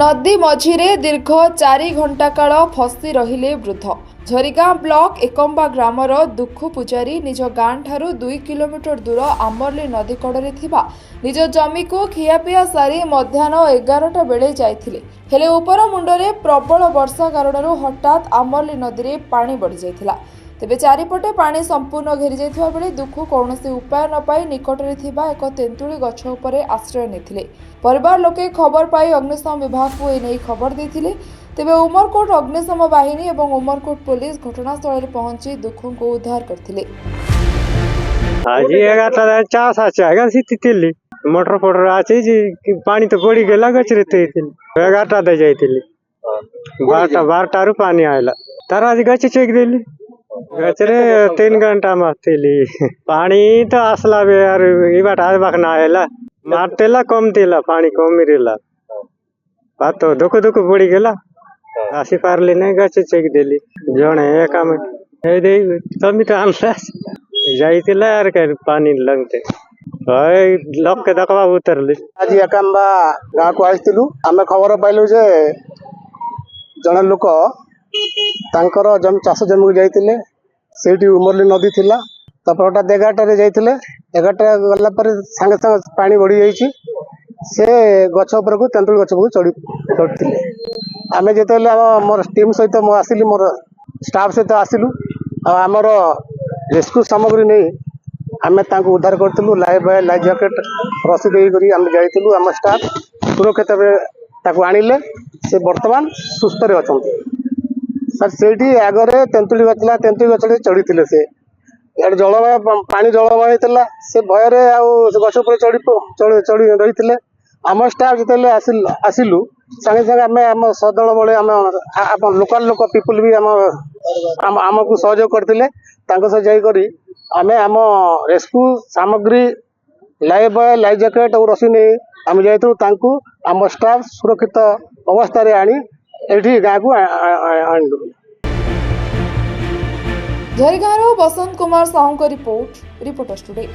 नदी मझिरे दीर्घ 4 घंटा काल फसी रहिले वृद्ध। झरीगाँ ब्लॉक एकम्बा ग्रामर दुखु पूजारी निज गाँ ठारू 2 किलोमीटर दूर आमरली नदी कड़े थिबा निज जमी को खियापिया सारी मध्याह्न 11टा बेले जाइथिले। हेले उपर मुंडरे प्रबल वर्षा कारण हठात आमरली नदी रे पानी बढ़ी जाइथिला। तेबे चारिपटे पानी संपूर्ण घेरी जाइथिबा बेले दुखु कौनसी उपाय न पाई निकटरे थिबा एक तेंतुली गछ उपरे आश्रय नेथिले। परिवार लोके खबर पाई अग्निशम विभाग को एने खबर देथिले। तेबे उमरकोट अग्निशम बाहिनी एवं उमरकोट पुलिस घटनास्थल रे पहुंची दुखु को उद्धार करथिले। आज 11टा चास आगा सितिली मोटर फोटर आछे जी पानी तो गोड़ी गेला गचरे तेथिल 11टा दे जाइतिली 12टा रु पानी आइला तार आज गच चेक देली गचरे 3 घंटा मस्तिली पानी तो आसला बे यार ई बाट आज बखना आइला मारतेला कम तेला पानी कम मिरेला बात तो दुख दुख बुड़ी गेला आसी पारली नहीं गच चेक देली जणे काम हे दे तमी तो आनला जाइतिला यार के पानी लगते भाई लक के दकवा उतरली आज एकम्बा गाँ को आइलु आमे खबर पाइलु जे जने लोक तांकर जमी चाष जमी को जाइतिले सेठी उमरली नदी थिला तपर हटात 11टा रे जाइतिले 11टा गला पर संगे संगे पानी बढ़ी जाइछि से गछ ऊपर को तेंतुल गछ को चढ़तिले आमे जेतेले मोर टीम सहित मो आसिली मोर स्टाफ सहित आसिलु आ हमर रेस्क्यू सामग्री नहीं आमे तांको उद्धार करथिलु लाइफ लाइफ जैकेट रसी देई करी आमे जाइतिलु हम स्टाफ सुरक्षित ताको आनिले से वर्तमान सुस्थ रे अछंती सर सेठी आगरे तेंतुली गछला तेंतुली गछले चढ़ीतिले से यार जलवायु पानी जलवायु तला से भय रे आ गछ ऊपर चढ़ी चढ़ी रहितिले आम स्टाफ जेतेले आसिलु संगे संगे आमे आम सदल बळे आम लोकल लोक पीपल भी आमको सहयोग करथिले तांको से जाई करी आमे आम रेस्क्यू सामग्री लाइफ बॉय लाइफ जैकेट और रसी नहीं आम जाइतु तांको आम स्टाफ सुरक्षित अवस्था रे आनी एठी गाँ को आनिलु। Jharigaon Basant Kumar Sahu report reporters today.